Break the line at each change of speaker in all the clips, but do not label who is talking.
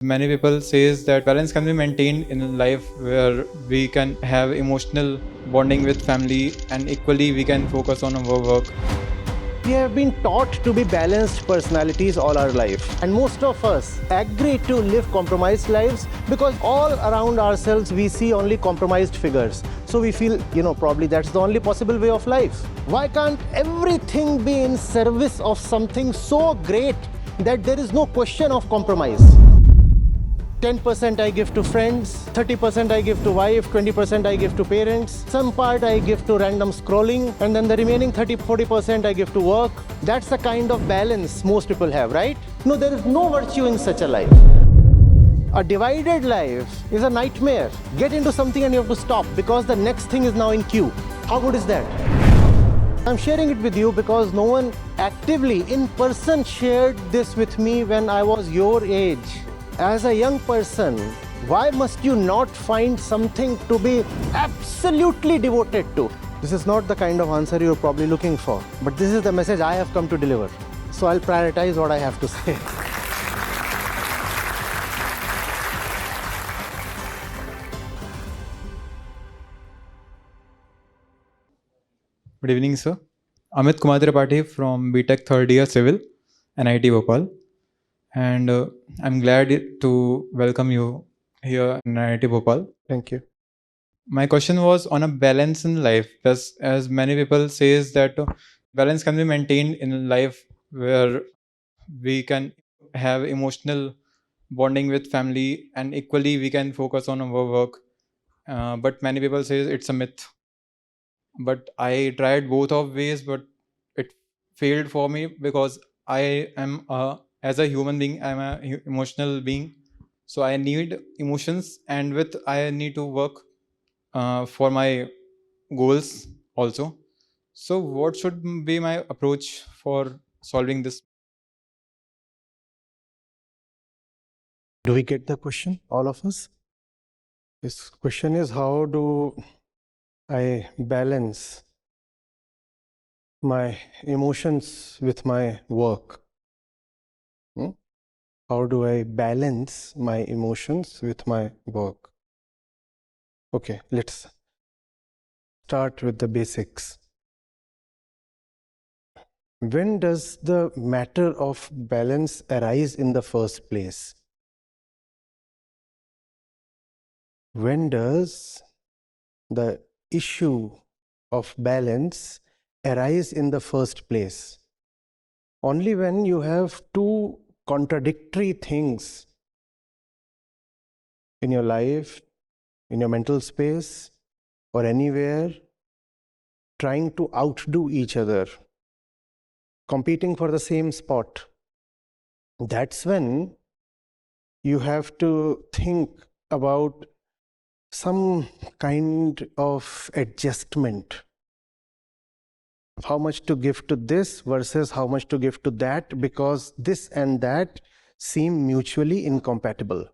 Many people says that balance can be maintained in life where we can have emotional bonding with family and equally we can focus on our work.
We have been taught to be balanced personalities all our life, and most of us agree to live compromised lives because all around ourselves we see only compromised figures. So we feel, probably that's the only possible way of life. Why can't everything be in service of something so great that there is no question of compromise? 10% I give to friends, 30% I give to wife, 20% I give to parents, some part I give to random scrolling, and then the remaining 30-40% I give to work. That's the kind of balance most people have, right? No, there is no virtue in such a life. A divided life is a nightmare. Get into something and you have to stop because the next thing is now in queue. How good is that? I'm sharing it with you because no one actively in person shared this with me when I was your age. As a young person, why must you not find something to be absolutely devoted to? This is not the kind of answer you're probably looking for, but this is the message I have come to deliver. So I'll prioritize what I have to say.
Good evening, sir. Amit Kumar Tripathi from BTech third year Civil, NIT Bhopal. And I'm glad to welcome you here in NIT Bhopal.
Thank you.
My question was on a balance in life, as many people says that balance can be maintained in life where we can have emotional bonding with family and equally we can focus on our work. But many people say it's a myth. But I tried both of ways, but it failed for me because I am as a human being, I'm a emotional being. So I need emotions, and with I need to work for my goals also. So what should be my approach for solving this?
Do we get the question, all of us? This question is, how do I balance my emotions with my work? How do I balance my emotions with my work? Okay, let's start with the basics. When does the matter of balance arise in the first place? When does the issue of balance arise in the first place? Only when you have two contradictory things in your life, in your mental space, or anywhere, trying to outdo each other, competing for the same spot. That's when you have to think about some kind of adjustment. How much to give to this versus how much to give to that, because this and that seem mutually incompatible.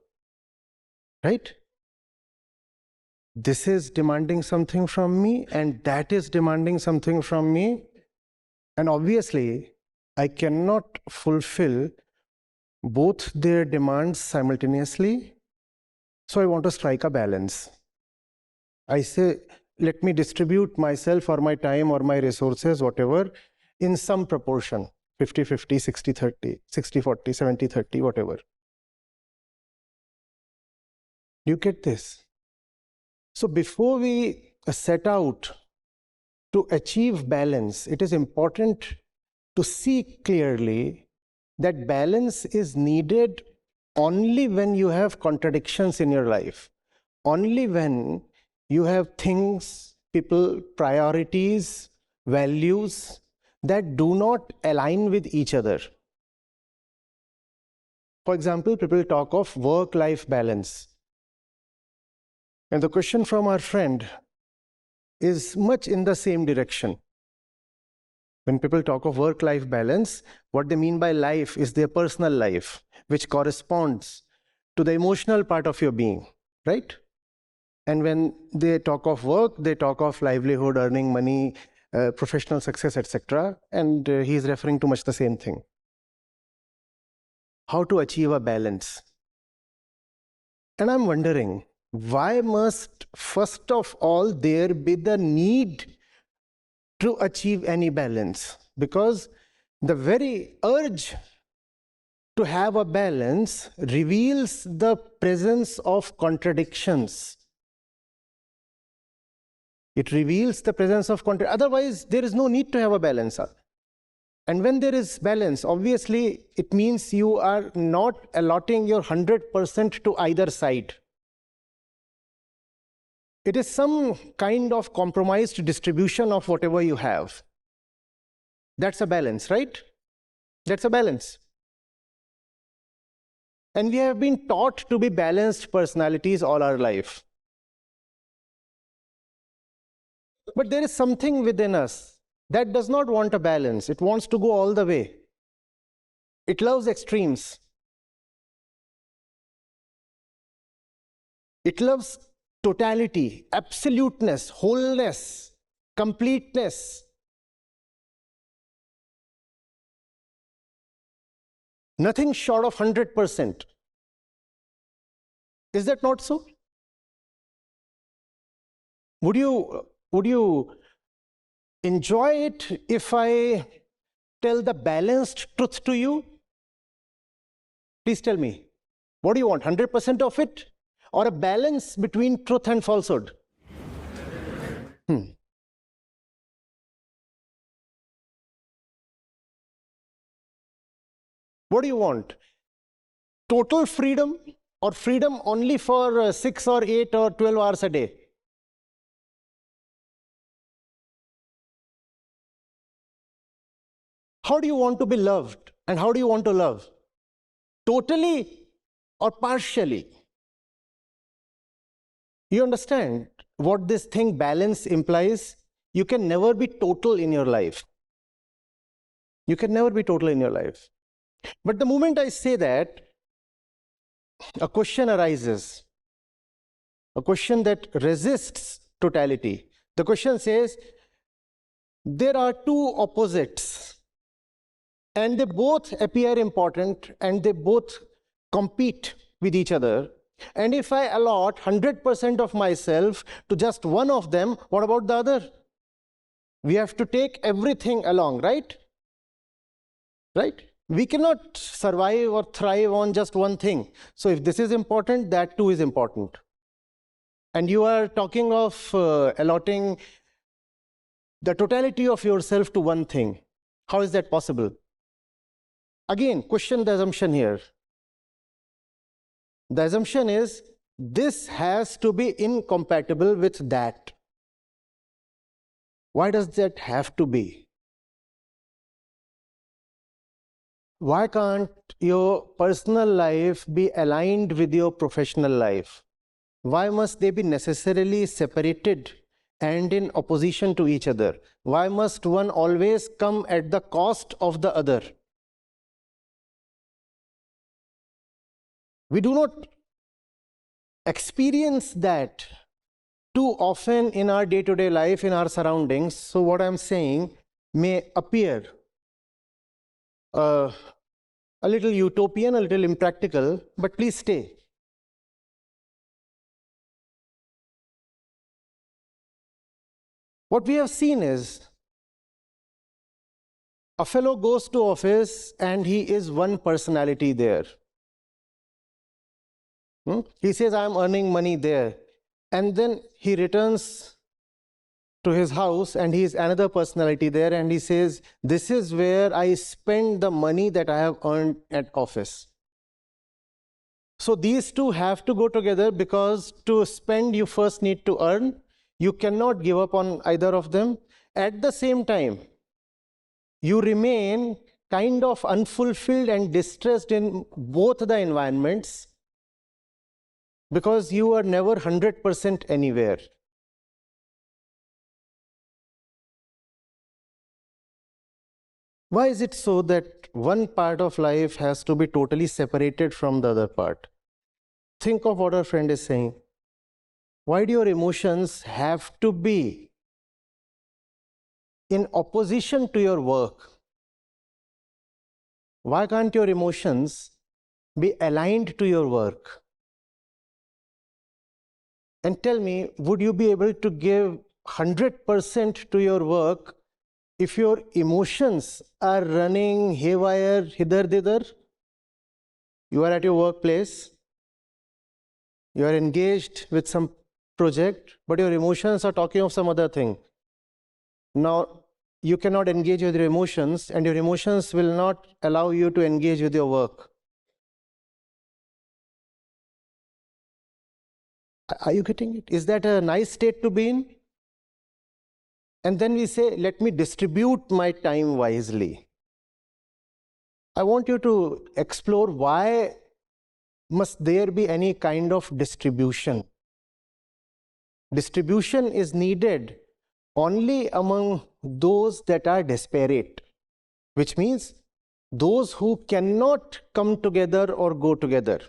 Right? This is demanding something from me and that is demanding something from me. And obviously, I cannot fulfill both their demands simultaneously. So I want to strike a balance. I say, let me distribute myself or my time or my resources, whatever, in some proportion, 50-50, 60-30, 60-40, 70-30, whatever. You get this? So before we set out to achieve balance, it is important to see clearly that balance is needed only when you have contradictions in your life, only when you have things, people, priorities, values that do not align with each other. For example, people talk of work-life balance. And the question from our friend is much in the same direction. When people talk of work-life balance, what they mean by life is their personal life, which corresponds to the emotional part of your being, right? And when they talk of work, they talk of livelihood, earning money, professional success, etc. And he is referring to much the same thing. How to achieve a balance? And I'm wondering, why must, first of all, there be the need to achieve any balance? Because the very urge to have a balance reveals the presence of contradictions. It reveals the presence of contradictions. Otherwise, there is no need to have a balance. And when there is balance, obviously, it means you are not allotting your 100% to either side. It is some kind of compromised distribution of whatever you have. That's a balance, right? That's a balance. And we have been taught to be balanced personalities all our life. But there is something within us that does not want a balance. It wants to go all the way. It loves extremes. It loves totality, absoluteness, wholeness, completeness. Nothing short of 100%. Is that not so? Would you enjoy it if I tell the balanced truth to you? Please tell me. What do you want, 100% of it? Or a balance between truth and falsehood? What do you want? Total freedom or freedom only for 6 or 8 or 12 hours a day? How do you want to be loved and how do you want to love? Totally or partially? You understand what this thing balance implies? You can never be total in your life. You can never be total in your life. But the moment I say that, a question arises. A question that resists totality. The question says, there are two opposites and they both appear important and they both compete with each other. And if I allot 100% of myself to just one of them, what about the other? We have to take everything along, right? Right? We cannot survive or thrive on just one thing. So if this is important, that too is important. And you are talking of allotting the totality of yourself to one thing. How is that possible? Again, question the assumption here. The assumption is this has to be incompatible with that. Why does that have to be? Why can't your personal life be aligned with your professional life? Why must they be necessarily separated and in opposition to each other? Why must one always come at the cost of the other? We do not experience that too often in our day-to-day life, in our surroundings. So what I'm saying may appear a little utopian, a little impractical, but please stay. What we have seen is a fellow goes to office and he is one personality there. He says, I'm earning money there. And then he returns to his house and he is another personality there and he says, this is where I spend the money that I have earned at office. So these two have to go together because to spend, you first need to earn. You cannot give up on either of them. At the same time, you remain kind of unfulfilled and distressed in both the environments because you are never 100% anywhere. Why is it so that one part of life has to be totally separated from the other part? Think of what our friend is saying. Why do your emotions have to be in opposition to your work? Why can't your emotions be aligned to your work? And tell me, would you be able to give 100% to your work if your emotions are running haywire, hither-thither? You are at your workplace, you are engaged with some project, but your emotions are talking of some other thing. Now, you cannot engage with your emotions, and your emotions will not allow you to engage with your work. Are you getting it? Is that a nice state to be in? And then we say, let me distribute my time wisely. I want you to explore why must there be any kind of distribution. Distribution is needed only among those that are disparate, which means those who cannot come together or go together.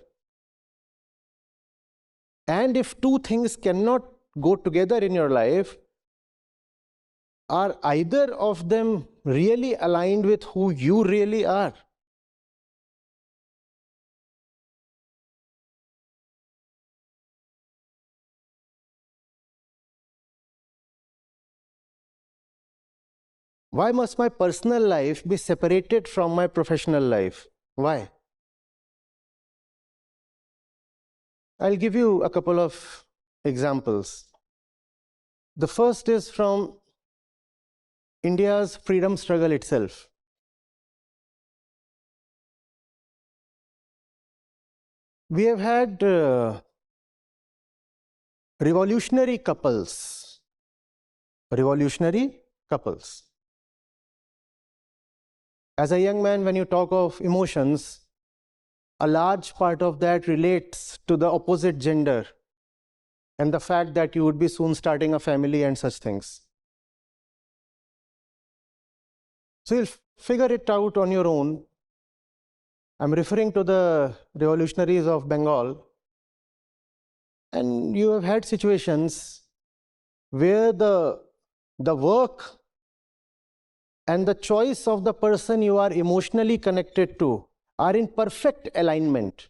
And if two things cannot go together in your life, are either of them really aligned with who you really are? Why must my personal life be separated from my professional life? Why? I'll give you a couple of examples. The first is from India's freedom struggle itself. We have had revolutionary couples. Revolutionary couples. As a young man, when you talk of emotions, a large part of that relates to the opposite gender and the fact that you would be soon starting a family and such things. So you'll figure it out on your own. I'm referring to the revolutionaries of Bengal. And you have had situations where the work and the choice of the person you are emotionally connected to are in perfect alignment.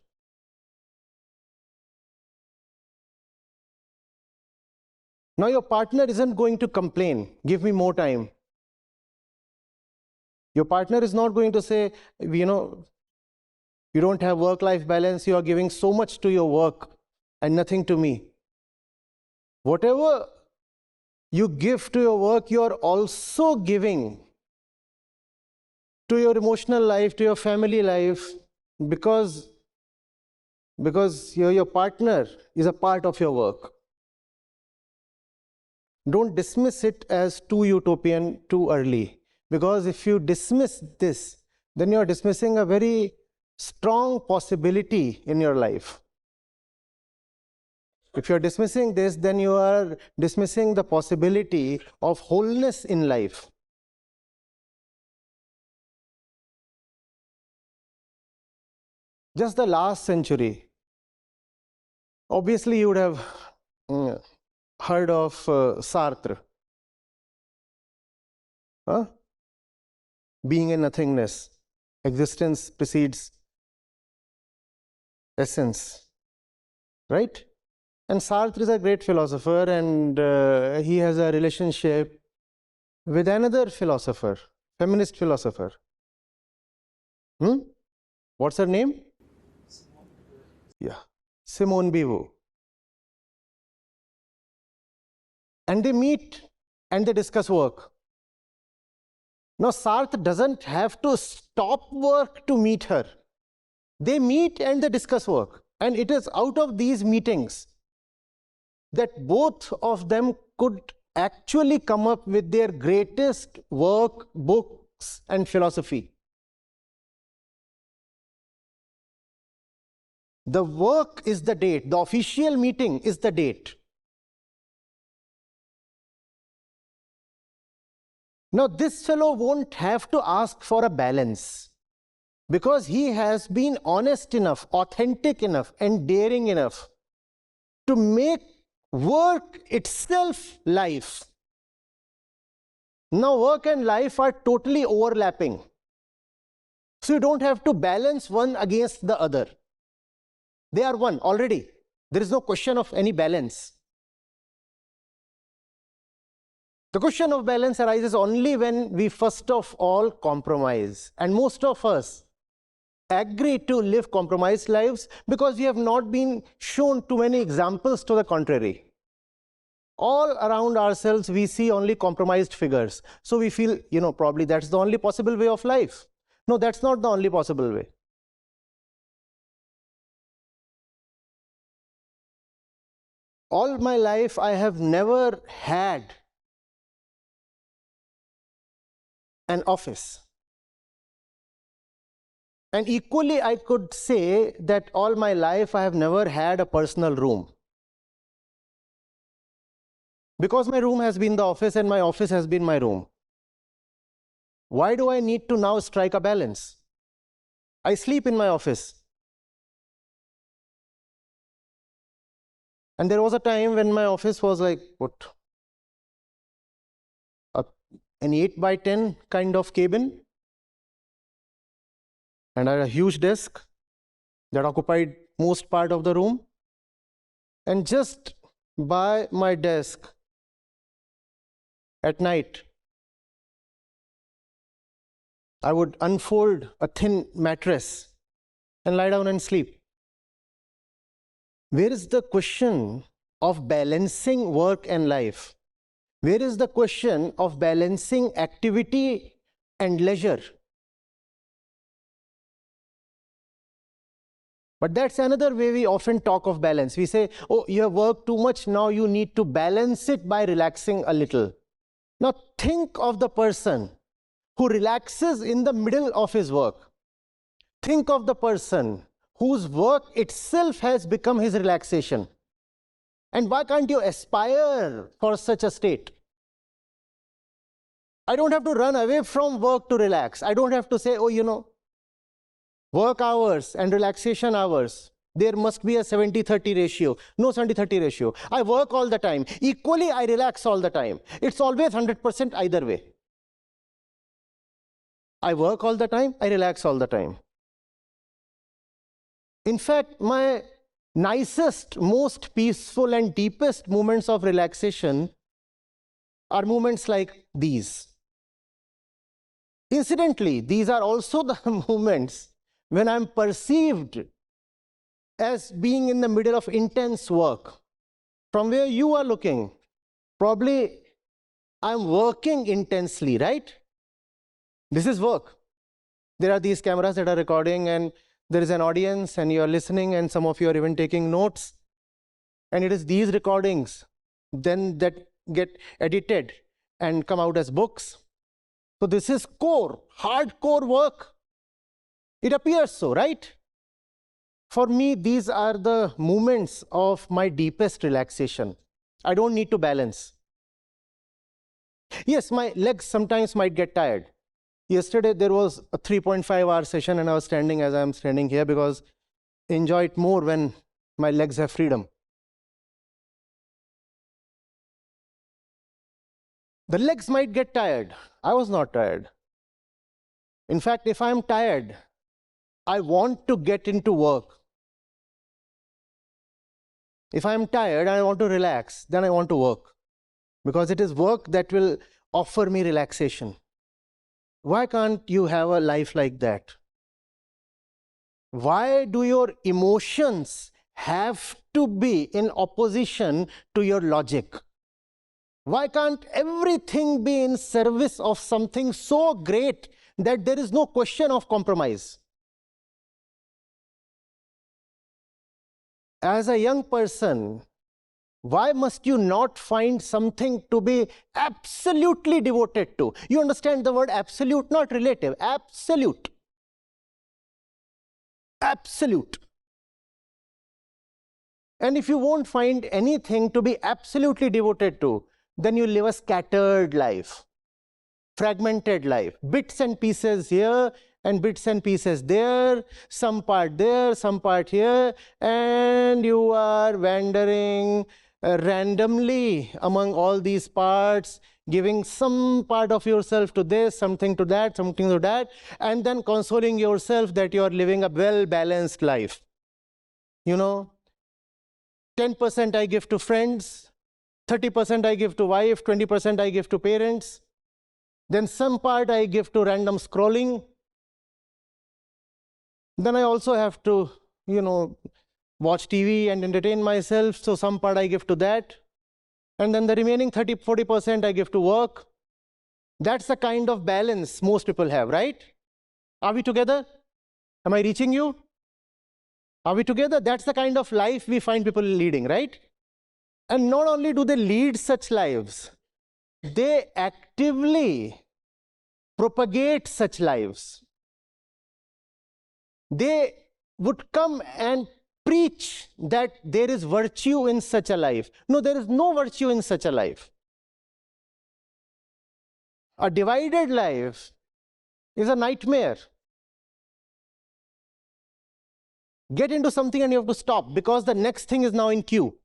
Now your partner isn't going to complain, give me more time. Your partner is not going to say, you don't have work-life balance, you are giving so much to your work and nothing to me. Whatever you give to your work, you are also giving to your emotional life, to your family life, because your partner is a part of your work. Don't dismiss it as too utopian too early, because if you dismiss this, then you are dismissing a very strong possibility in your life. If you are dismissing this, then you are dismissing the possibility of wholeness in life. Just the last century, obviously you would have heard of Sartre. Being a nothingness, existence precedes essence, right? And Sartre is a great philosopher, and he has a relationship with another philosopher, feminist philosopher. What's her name? Yeah, Simone Beauvoir. And they meet and they discuss work. Now, Sartre doesn't have to stop work to meet her. They meet and they discuss work. And it is out of these meetings that both of them could actually come up with their greatest work, books, and philosophy. The work is the date. The official meeting is the date. Now, this fellow won't have to ask for a balance, because he has been honest enough, authentic enough, and daring enough to make work itself life. Now, work and life are totally overlapping. So you don't have to balance one against the other. They are one already. There is no question of any balance. The question of balance arises only when we first of all compromise. And most of us agree to live compromised lives because we have not been shown too many examples to the contrary. All around ourselves, we see only compromised figures. So we feel, probably that's the only possible way of life. No, that's not the only possible way. All my life, I have never had an office. And equally, I could say that all my life, I have never had a personal room. Because my room has been the office and my office has been my room. Why do I need to now strike a balance? I sleep in my office. And there was a time when my office was like, an 8 by 10 kind of cabin. And I had a huge desk that occupied most part of the room. And just by my desk at night, I would unfold a thin mattress and lie down and sleep. Where is the question of balancing work and life? Where is the question of balancing activity and leisure? But that's another way we often talk of balance. We say, oh, you have worked too much, now you need to balance it by relaxing a little. Now think of the person who relaxes in the middle of his work. Think of the person whose work itself has become his relaxation. And why can't you aspire for such a state? I don't have to run away from work to relax. I don't have to say, oh, work hours and relaxation hours, there must be a 70-30 ratio. No 70-30 ratio. I work all the time. Equally, I relax all the time. It's always 100% either way. I work all the time, I relax all the time. In fact, my nicest, most peaceful and deepest moments of relaxation are moments like these. Incidentally, these are also the moments when I'm perceived as being in the middle of intense work. From where you are looking, probably I'm working intensely, right? This is work. There are these cameras that are recording and there is an audience and you're listening and some of you are even taking notes. And it is these recordings then that get edited and come out as books. So this is core, hardcore work. It appears so, right? For me, these are the moments of my deepest relaxation. I don't need to balance. Yes, my legs sometimes might get tired. Yesterday, there was a 3.5-hour session and I was standing as I'm standing here because I enjoy it more when my legs have freedom. The legs might get tired. I was not tired. In fact, if I'm tired, I want to get into work. If I'm tired and I want to relax, then I want to work. Because it is work that will offer me relaxation. Why can't you have a life like that? Why do your emotions have to be in opposition to your logic? Why can't everything be in service of something so great that there is no question of compromise? As a young person, why must you not find something to be absolutely devoted to? You understand the word absolute, not relative, absolute. Absolute. And if you won't find anything to be absolutely devoted to, then you live a scattered life, fragmented life, bits and pieces here and bits and pieces there, some part here, and you are wandering randomly among all these parts, giving some part of yourself to this, something to that, something to that, and then consoling yourself that you are living a well-balanced life. 10% I give to friends, 30% I give to wife, 20% I give to parents. Then some part I give to random scrolling. Then I also have to, watch TV and entertain myself. So some part I give to that. And then the remaining 30-40% I give to work. That's the kind of balance most people have, right? Are we together? Am I reaching you? Are we together? That's the kind of life we find people leading, right? And not only do they lead such lives, they actively propagate such lives. They would come and preach that there is virtue in such a life. No, there is no virtue in such a life. A divided life is a nightmare. Get into something and you have to stop because the next thing is now in queue.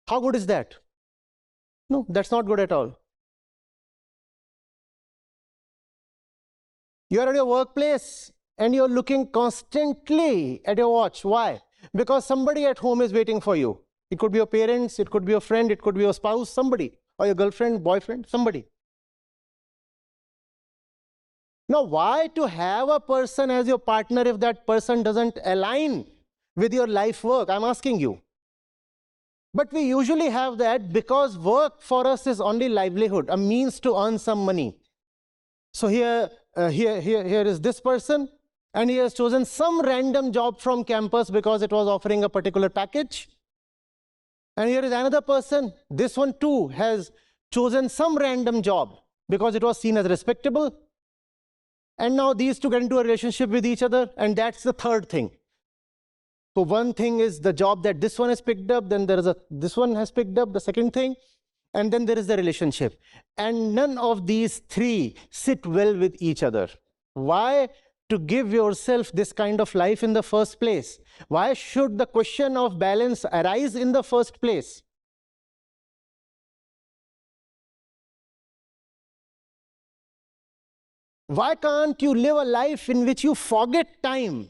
How good is that? No, that's not good at all. You are at your workplace and you're looking constantly at your watch. Why? Because somebody at home is waiting for you. It could be your parents, it could be your friend, it could be your spouse, somebody, or your girlfriend, boyfriend, somebody. Now, why to have a person as your partner if that person doesn't align with your life work? I'm asking you. But we usually have that because work for us is only livelihood, a means to earn some money. So here is this person, and he has chosen some random job from campus because it was offering a particular package. And here is another person. This one too has chosen some random job because it was seen as respectable. And now these two get into a relationship with each other, and that's the third thing. So one thing is the job that this one has picked up, then there is this one has picked up, the second thing, and then there is the relationship. And none of these three sit well with each other. Why to give yourself this kind of life in the first place? Why should the question of balance arise in the first place? Why can't you live a life in which you forget time?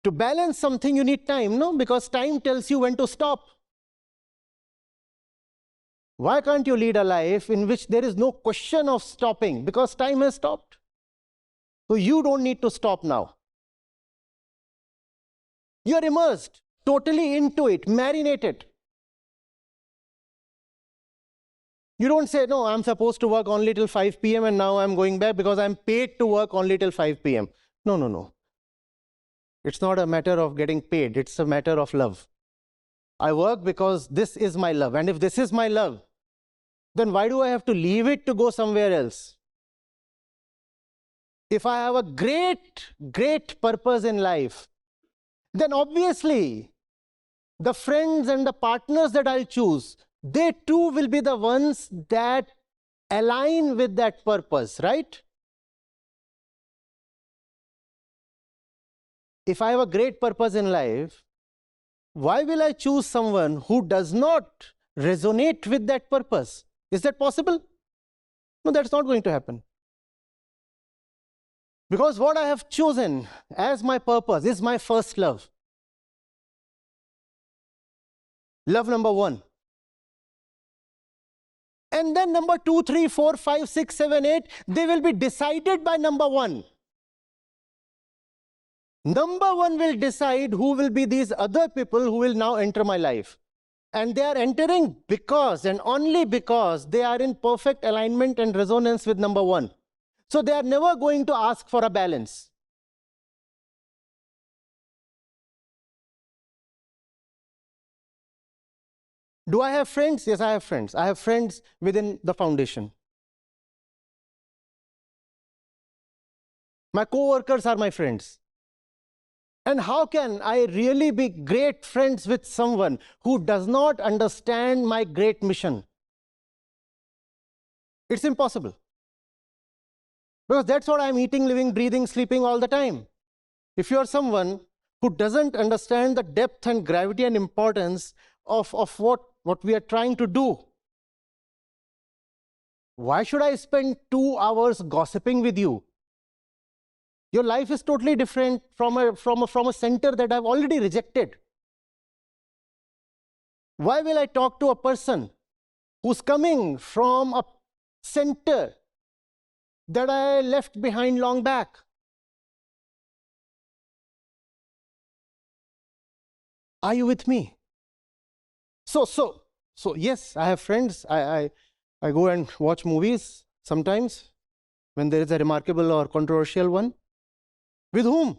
To balance something, you need time, no? Because time tells you when to stop. Why can't you lead a life in which there is no question of stopping? Because time has stopped. So you don't need to stop now. You're immersed, totally into it, marinated. You don't say, no, I'm supposed to work only till 5 p.m. and now I'm going back because I'm paid to work only till 5 p.m. No, no, no. It's not a matter of getting paid. It's a matter of love. I work because this is my love. And if this is my love, then why do I have to leave it to go somewhere else? If I have a great purpose in life, then obviously the friends and the partners that I'll choose, they too will be the ones that align with that purpose, right? If I have a great purpose in life, why will I choose someone who does not resonate with that purpose? Is that possible? No, that's not going to happen. Because what I have chosen as my purpose is my first love. Love number one. And then number 2, 3, 4, 5, 6, 7, 8, they will be decided by number one. Number one will decide who will be these other people who will now enter my life. And they are entering because and only because they are in perfect alignment and resonance with number one. So they are never going to ask for a balance. Do I have friends? Yes, I have friends. I have friends within the foundation. My co-workers are my friends. And how can I really be great friends with someone who does not understand my great mission? It's impossible. Because that's what I'm eating, living, breathing, sleeping all the time. If you are someone who doesn't understand the depth and gravity and importance of what we are trying to do, why should I spend 2 hours gossiping with you? Your life is totally different from a center that I've already rejected. Why will I talk to a person who's coming from a center that I left behind long back? Are you with me? So yes, I have friends. I go and watch movies sometimes when there is a remarkable or controversial one. With whom?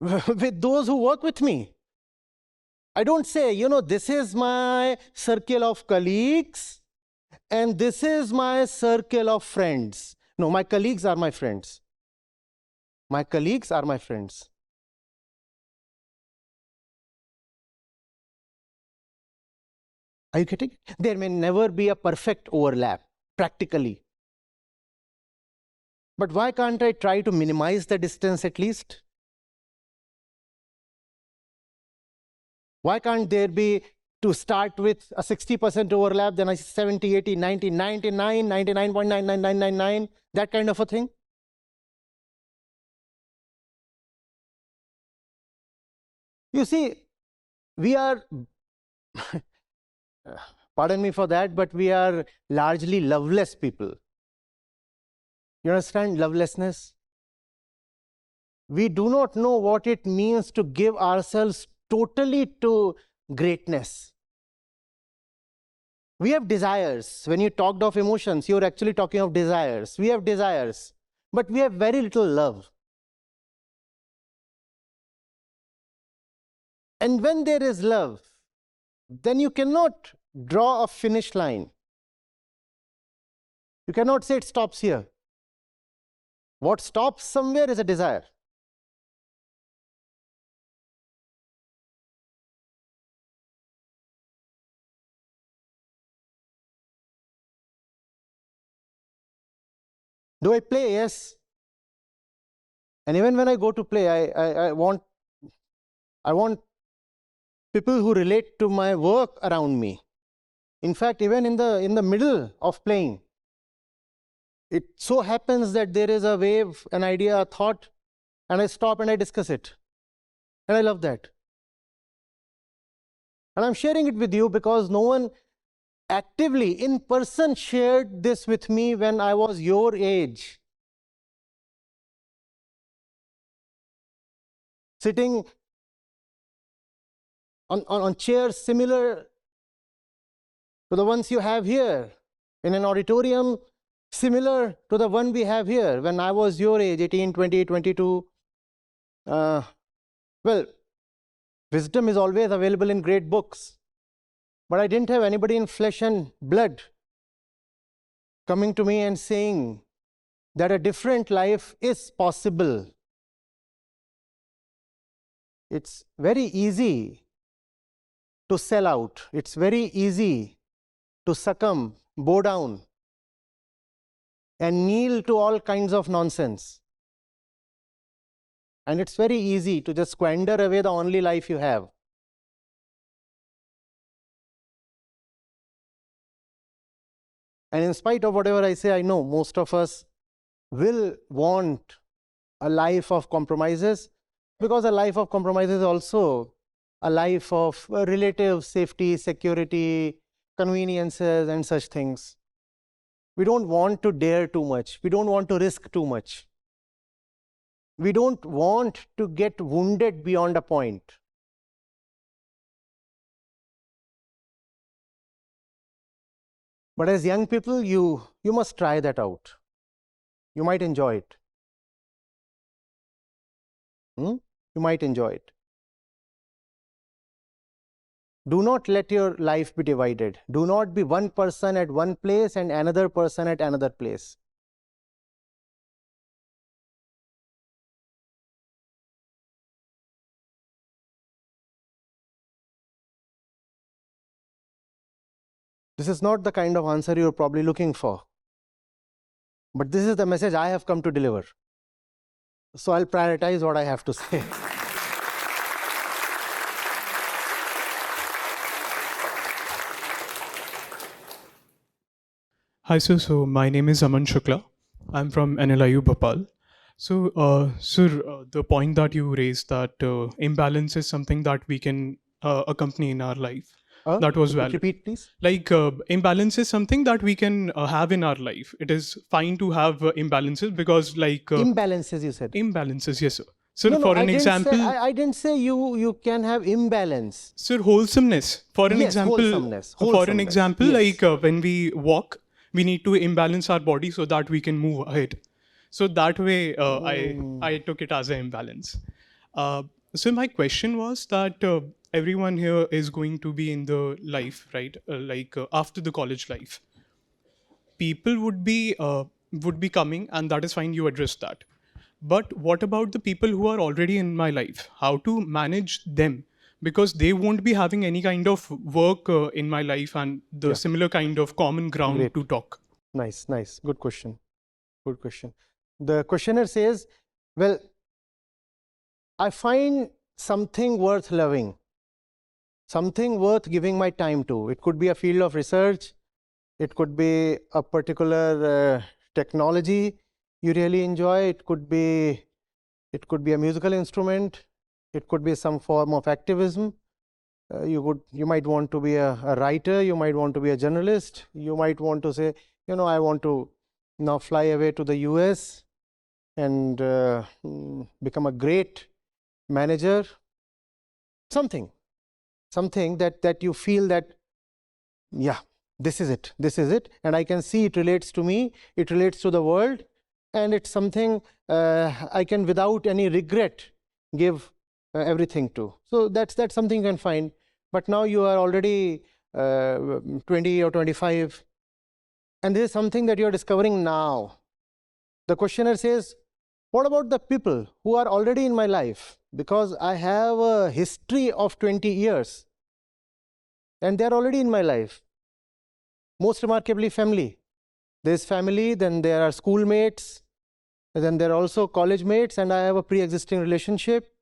With those who work with me. I don't say, this is my circle of colleagues and this is my circle of friends. No, my colleagues are my friends. My colleagues are my friends. Are you getting it? There may never be a perfect overlap, practically. But why can't I try to minimize the distance at least? Why can't there be, to start with, a 60% overlap, then a 70, 80, 90, 99, 99.99999, that kind of a thing? You see, we are, pardon me for that, but we are largely loveless people. You understand lovelessness? We do not know what it means to give ourselves totally to greatness. We have desires. When you talked of emotions, you're actually talking of desires. We have desires, but we have very little love. And when there is love, then you cannot draw a finish line. You cannot say it stops here. What stops somewhere is a desire. Do I play? Yes. And even when I go to play, I want people who relate to my work around me. In fact, even in the middle of playing, it so happens that there is a wave, an idea, a thought, and I stop and I discuss it. And I love that. And I'm sharing it with you because no one actively, in person, shared this with me when I was your age. Sitting on chairs similar to the ones you have here, in an auditorium similar to the one we have here when I was your age, 18, 20, 22. Well, wisdom is always available in great books, but I didn't have anybody in flesh and blood coming to me and saying that a different life is possible. It's very easy to sell out. It's very easy to succumb, bow down, and kneel to all kinds of nonsense. And it's very easy to just squander away the only life you have. And in spite of whatever I say, I know most of us will want a life of compromises, because a life of compromises is also a life of relative safety, security, conveniences, and such things. We don't want to dare too much. We don't want to risk too much. We don't want to get wounded beyond a point. But as young people, you must try that out. You might enjoy it. You might enjoy it. Do not let your life be divided. Do not be one person at one place and another person at another place. This is not the kind of answer you're probably looking for. But this is the message I have come to deliver. So I'll prioritize what I have to say.
Hi, sir. So my name is Aman Shukla. I'm from NLIU Bhopal. So, sir, the point that you raised, that imbalance is something that we can a company in our life.
Uh,
That was valid.
Repeat, please.
Like imbalance is something that we can have in our life. It is fine to have imbalances because like
Imbalances, you said.
imbalances, yes, sir. Sir,
No, no,
for
I
an
didn't say.
example,
I didn't say you can have imbalance.
sir, wholesomeness. For an
Yes,
example,
wholesomeness.
like
Yes.
when we walk, we need to imbalance our body so that we can move ahead. So that way, I took it as an imbalance. Uh, so my question was that everyone here is going to be in the life, right? After the college life, people would be coming, and that is fine. You address that. But what about the people who are already in my life? How to manage them? Because they won't be having any kind of work in my life and the
Yeah.
similar kind of common ground
Great.
to talk.
Nice, nice. Good question. Good question. The questioner says, well, I find something worth loving, something worth giving my time to. It could be a field of research, it could be a particular technology you really enjoy, it could be a musical instrument, it could be some form of activism. You might want to be a writer, you might want to be a journalist, you might want to say, I want to now fly away to the US and become a great manager. Something that you feel that, yeah, this is it, and I can see it relates to me, it relates to the world, and it's something I can without any regret give everything to. So that's something you can find. But now you are already 20 or 25, and this is something that you are discovering now. The questioner says, what about the people who are already in my life? Because I have a history of 20 years and they're already in my life. Most remarkably, family. There's family, then there are schoolmates, then there are also college mates, and I have a pre-existing relationship,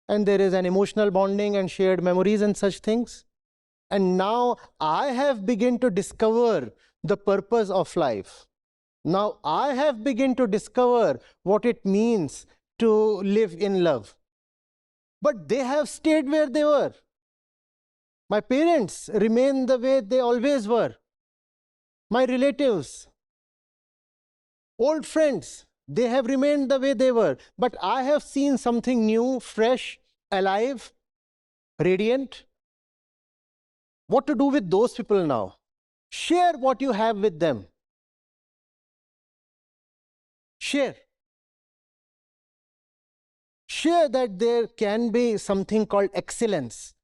and there is an emotional bonding and shared memories and such things. And now I have begun to discover the purpose of life. Now I have begun to discover what it means to live in love. But they have stayed where they were. My parents remain the way they always were. My relatives, old friends, they have remained the way they were. But I have seen something new, fresh, alive, radiant. What to do with those people now? Share what you have with them. Share. Share that there can be something called excellence.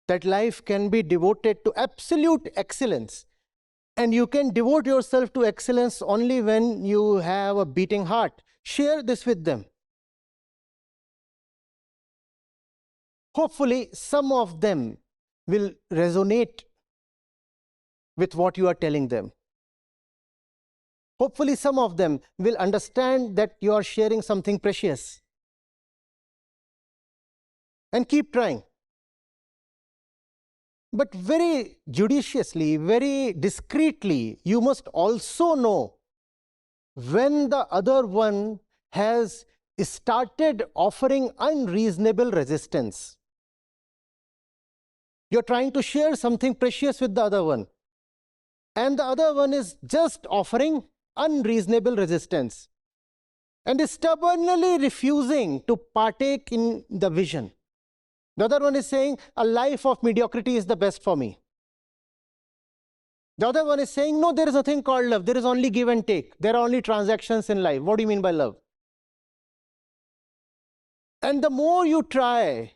That life can be devoted to absolute excellence. And you can devote yourself to excellence only when you have a beating heart. Share this with them. Hopefully, some of them will resonate with what you are telling them. Hopefully, some of them will understand that you are sharing something precious. And keep trying. But very judiciously, very discreetly, you must also know when the other one has started offering unreasonable resistance. You're trying to share something precious with the other one, and the other one is just offering unreasonable resistance and is stubbornly refusing to partake in the vision. The other one is saying, a life of mediocrity is the best for me. The other one is saying, no, there is nothing called love. There is only give and take. There are only transactions in life. What do you mean by love? And the more you try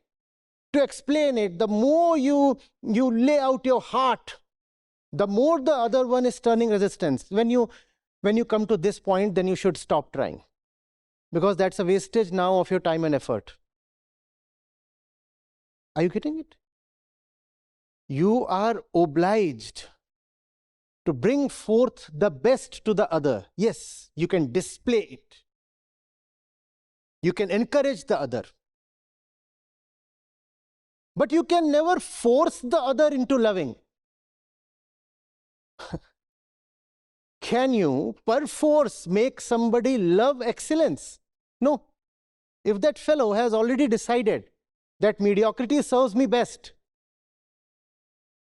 to explain it, the more you lay out your heart, the more the other one is turning resistance. When you come to this point, then you should stop trying, because that's a wastage now of your time and effort. Are you getting it? You are obliged to bring forth the best to the other. Yes, you can display it. You can encourage the other. But you can never force the other into loving. Can you perforce make somebody love excellence? No. If that fellow has already decided that mediocrity serves me best.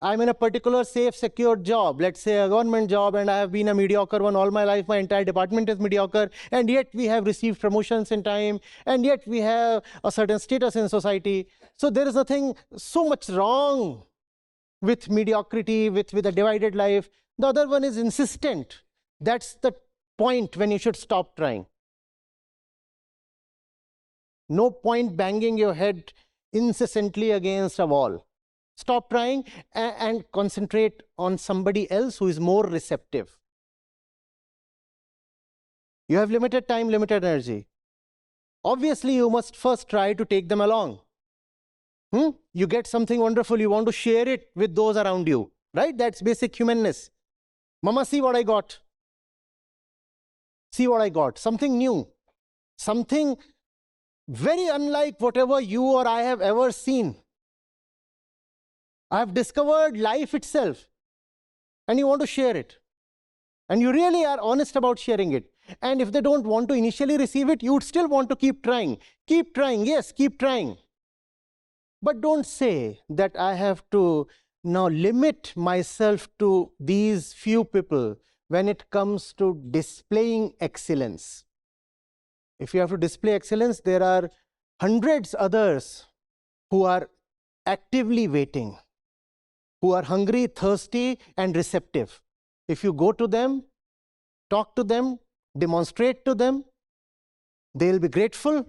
I'm in a particular safe, secure job, let's say a government job, and I have been a mediocre one all my life. My entire department is mediocre, and yet we have received promotions in time, and yet we have a certain status in society. So there is nothing so much wrong with mediocrity, with a divided life. The other one is insistent. That's the point when you should stop trying. No point banging your head incessantly against a wall. Stop trying and concentrate on somebody else who is more receptive. You have limited time, limited energy. Obviously, you must first try to take them along. You get something wonderful, you want to share it with those around you, right? That's basic humanness. Mama, see what I got. See what I got. Something new. Something very unlike whatever you or I have ever seen. I have discovered life itself, and you want to share it. And you really are honest about sharing it. And if they don't want to initially receive it, you would still want to keep trying. Keep trying, yes, keep trying. But don't say that I have to now limit myself to these few people when it comes to displaying excellence. If you have to display excellence, there are hundreds others who are actively waiting, who are hungry, thirsty, and receptive. If you go to them, talk to them, demonstrate to them, they'll be grateful,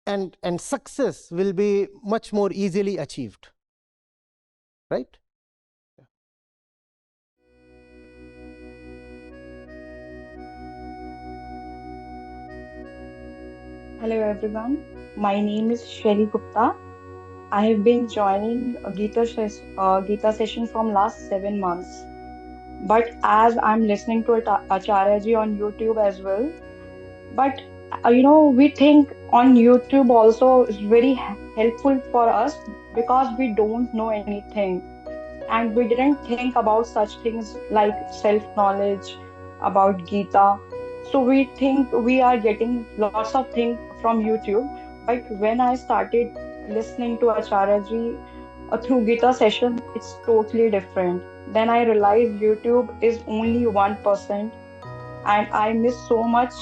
and success will be much more easily achieved. Right?
Hello everyone, my name is Shelly Gupta. I have been joining a Gita session from last 7 months. But as I'm listening to Acharya ji on YouTube as well, but we think on YouTube also is very helpful for us because we don't know anything and we didn't think about such things like self-knowledge about Gita. So we think we are getting lots of things from YouTube. But when I started listening to Acharya ji through Gita session, it's totally different. Then I realized YouTube is only 1%, and I miss so much.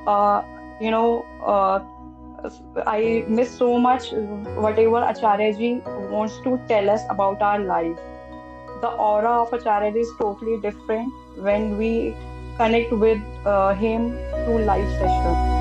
Uh, you know, uh, I miss so much whatever Acharya ji wants to tell us about our life. The aura of Acharya is totally different when we connect with him through live session.